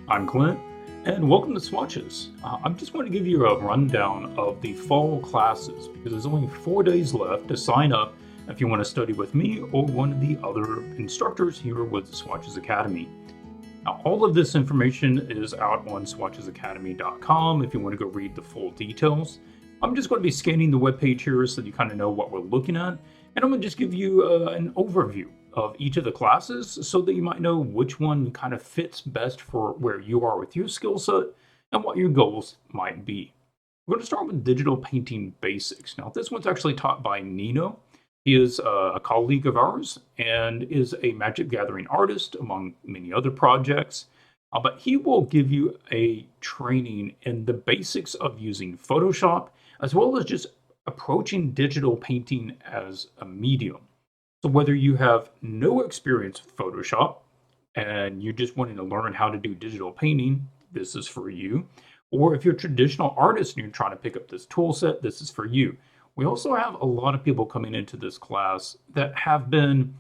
I'm Clint, and welcome to Swatches. I'm just going to give you a rundown of the fall classes because there's only 4 days left to sign up if you want to study with me or one of the other instructors here with Swatches Academy. Now, all of this information is out on swatchesacademy.com if you want to go read the full details. I'm just going to be scanning the webpage here so that you kind of know what we're looking at, and I'm going to just give you an overview of each of the classes so that you might know which one kind of fits best for where you are with your skill set and what your goals might be. We're going to start with digital painting basics. Now, this one's actually taught by Nino. He is a colleague of ours and is a Magic Gathering artist, among many other projects. But he will give you a training in the basics of using Photoshop, as well as just approaching digital painting as a medium. So whether you have no experience with Photoshop and you're just wanting to learn how to do digital painting, this is for you. Or if you're a traditional artist and you're trying to pick up this tool set, this is for you. We also have a lot of people coming into this class that have been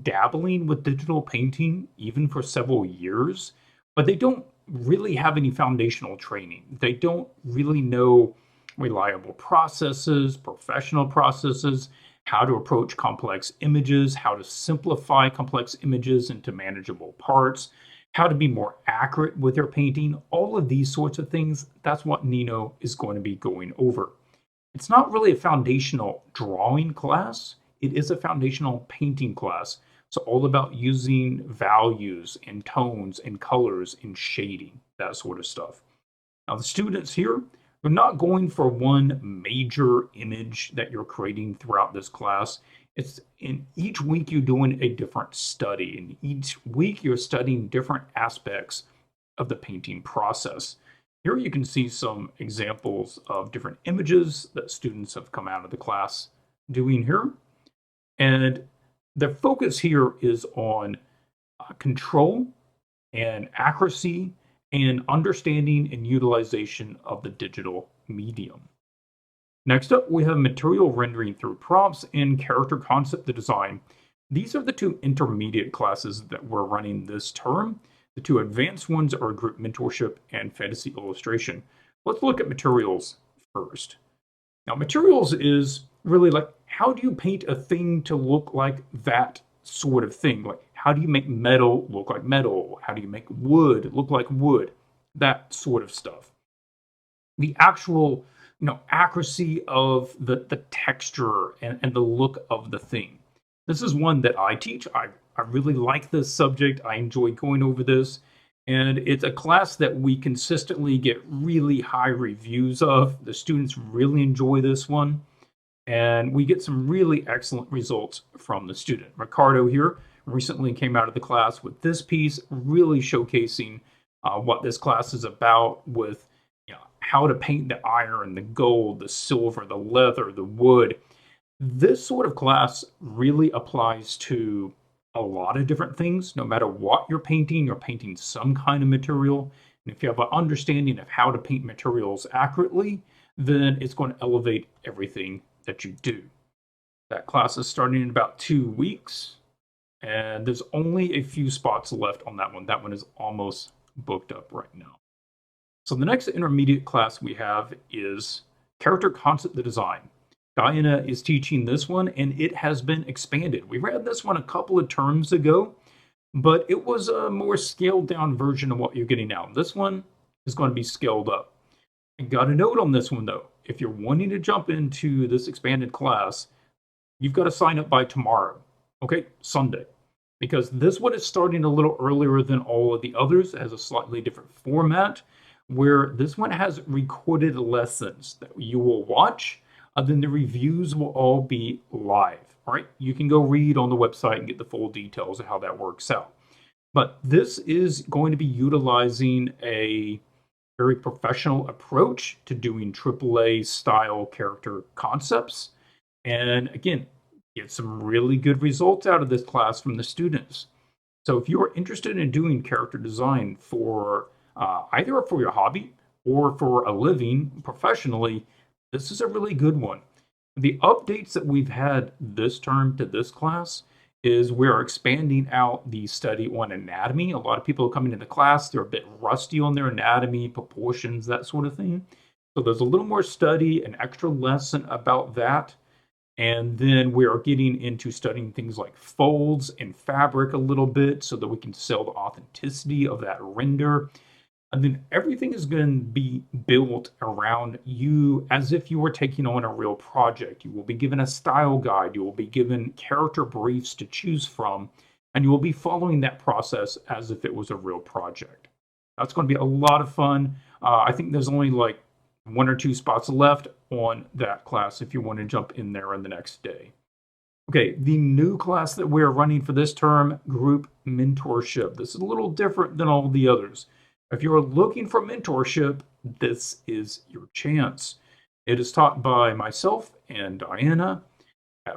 dabbling with digital painting even for several years, but they don't really have any foundational training. They don't really know reliable processes, professional processes, how to approach complex images, how to simplify complex images into manageable parts, how to be more accurate with their painting, all of these sorts of things. That's what Nino is going to be going over. It's not really a foundational drawing class. It is a foundational painting class. So all about using values and tones and colors and shading, that sort of stuff. Now the students here, they're not going for one major image that you're creating throughout this class. It's in each week you're doing a different study. And each week you're studying different aspects of the painting process. Here you can see some examples of different images that students have come out of the class doing here. And the focus here is on control and accuracy and understanding and utilization of the digital medium. Next up, we have material rendering through prompts and character concept design. These are the two intermediate classes that we're running this term. The two advanced ones are group mentorship and fantasy illustration. Let's look at materials first. Now, materials is really like, how do you paint a thing to look like that sort of thing? Like, how do you make metal look like metal? How do you make wood look like wood? That sort of stuff. The actual, accuracy of the texture and the look of the thing. This is one that I teach. I really like this subject. I enjoy going over this. And it's a class that we consistently get really high reviews of. The students really enjoy this one. And we get some really excellent results from the student. Ricardo here recently came out of the class with this piece, really showcasing what this class is about with how to paint the iron, the gold, the silver, the leather, the wood. This sort of class really applies to a lot of different things. No matter what you're painting some kind of material. And if you have an understanding of how to paint materials accurately, then it's going to elevate everything that you do. That class is starting in about 2 weeks, and there's only a few spots left on that one. That one is almost booked up right now. So the next intermediate class we have is character concept design. Diana is teaching this one, and it has been expanded. We read this one a couple of terms ago, but it was a more scaled down version of what you're getting now. This one is going to be scaled up. I got a note on this one though. If you're wanting to jump into this expanded class, you've got to sign up by tomorrow, okay, Sunday, because this one is starting a little earlier than all of the others. It has a slightly different format where this one has recorded lessons that you will watch. Then the reviews will all be live. All right, you can go read on the website and get the full details of how that works out. But this is going to be utilizing a very professional approach to doing AAA style character concepts. And again, get some really good results out of this class from the students. So if you're interested in doing character design for either for your hobby or for a living professionally, this is a really good one. The updates that we've had this term to this class is we're expanding out the study on anatomy. A lot of people are coming into class, they're a bit rusty on their anatomy, proportions, that sort of thing. So there's a little more study, an extra lesson about that. And then we are getting into studying things like folds and fabric a little bit so that we can sell the authenticity of that render. And then everything is going to be built around you as if you were taking on a real project. You will be given a style guide, you will be given character briefs to choose from, and you will be following that process as if it was a real project. That's going to be a lot of fun. I think there's only like 1 or 2 spots left on that class if you want to jump in there on the next day. Okay, the new class that we're running for this term, Group Mentorship. This is a little different than all the others. If you're looking for mentorship, this is your chance. It is taught by myself and Diana.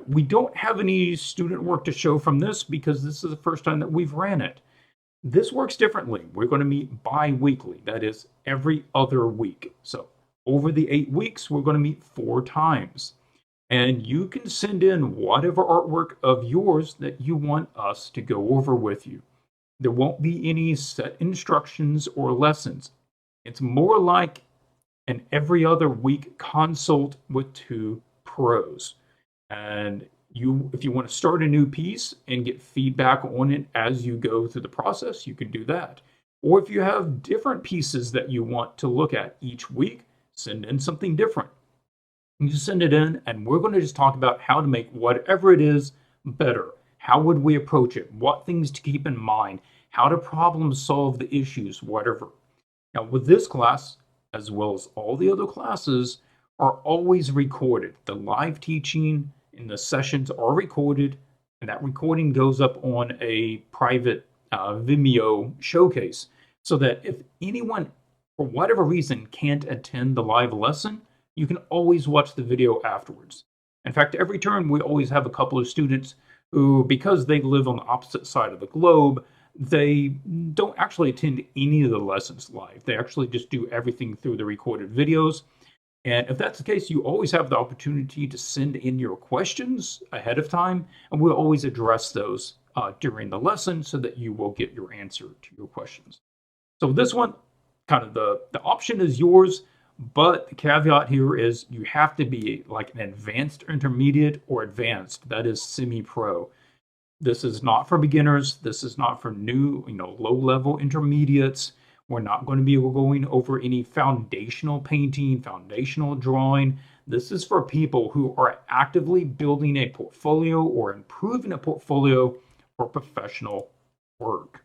We don't have any student work to show from this because this is the first time that we've ran it. This works differently. We're going to meet bi-weekly, that is every other week. So over the 8 weeks, we're going to meet 4 times. And you can send in whatever artwork of yours that you want us to go over with you. There won't be any set instructions or lessons. It's more like an every other week consult with 2 pros. And if you want to start a new piece and get feedback on it as you go through the process, you can do that. Or if you have different pieces that you want to look at each week, send in something different. You send it in, and we're going to just talk about how to make whatever it is better. How would we approach it? What things to keep in mind? How to problem solve the issues, whatever. Now, with this class, as well as all the other classes, are always recorded. The live teaching and the sessions are recorded, and that recording goes up on a private Vimeo showcase, so that if anyone, for whatever reason, can't attend the live lesson, you can always watch the video afterwards. In fact, every term we always have a couple of students who, because they live on the opposite side of the globe, they don't actually attend any of the lessons live. They actually just do everything through the recorded videos. And if that's the case, you always have the opportunity to send in your questions ahead of time, and we'll always address those during the lesson so that you will get your answer to your questions. So this one, kind of the option is yours. But the caveat here is you have to be like an advanced intermediate or advanced, that is semi-pro. This is not for beginners. This is not for new, low-level intermediates. We're not going to be going over any foundational painting, foundational drawing. This is for people who are actively building a portfolio or improving a portfolio for professional work.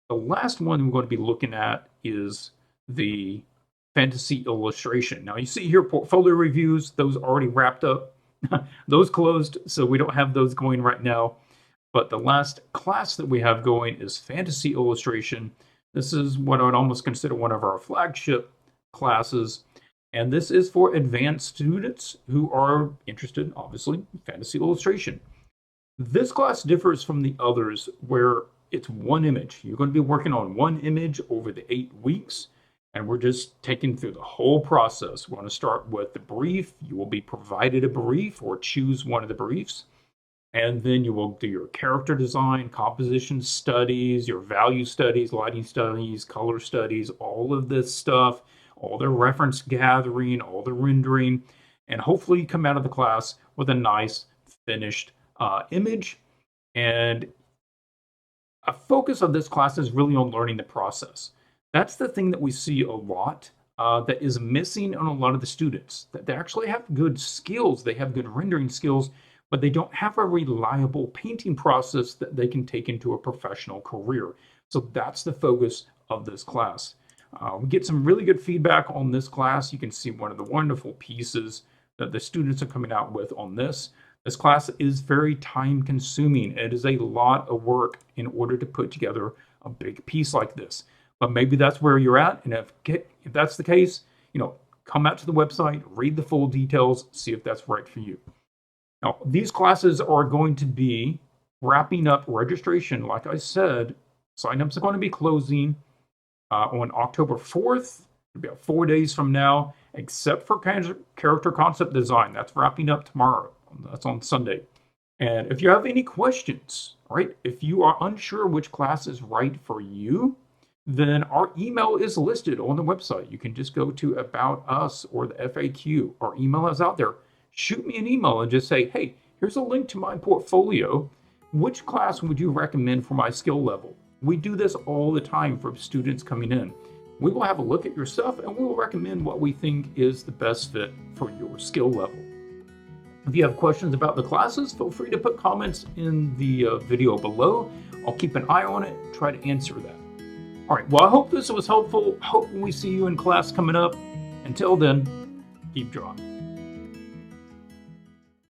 The last one we're going to be looking at is the fantasy illustration. Now you see here portfolio reviews, those already wrapped up, those closed, so we don't have those going right now. But the last class that we have going is fantasy illustration. This is what I would almost consider one of our flagship classes. And this is for advanced students who are interested, obviously, in fantasy illustration. This class differs from the others where it's one image. You're going to be working on one image over the 8 weeks. And we're just taking through the whole process. We're going to start with the brief. You will be provided a brief or choose one of the briefs. And then you will do your character design, composition studies, your value studies, lighting studies, color studies, all of this stuff, all the reference gathering, all the rendering, and hopefully you come out of the class with a nice finished image. And a focus of this class is really on learning the process. That's the thing that we see a lot that is missing on a lot of the students. That they actually have good skills, they have good rendering skills, but they don't have a reliable painting process that they can take into a professional career. So that's the focus of this class. We get some really good feedback on this class. You can see one of the wonderful pieces that the students are coming out with on this. This class is very time consuming. It is a lot of work in order to put together a big piece like this. But maybe that's where you're at. And if that's the case, come out to the website, read the full details, see if that's right for you. Now, these classes are going to be wrapping up registration. Like I said, signups are going to be closing on October 4th, about 4 days from now, except for character concept design. That's wrapping up tomorrow. That's on Sunday. And if you have any questions, right, if you are unsure which class is right for you, then our email is listed on the website. You can just go to About Us or the FAQ. Our email is out there. Shoot me an email and just say, hey, here's a link to my portfolio. Which class would you recommend for my skill level? We do this all the time for students coming in. We will have a look at your stuff and we will recommend what we think is the best fit for your skill level. If you have questions about the classes, feel free to put comments in the video below. I'll keep an eye on it, try to answer that. All right, well, I hope this was helpful. Hope we see you in class coming up. Until then, keep drawing.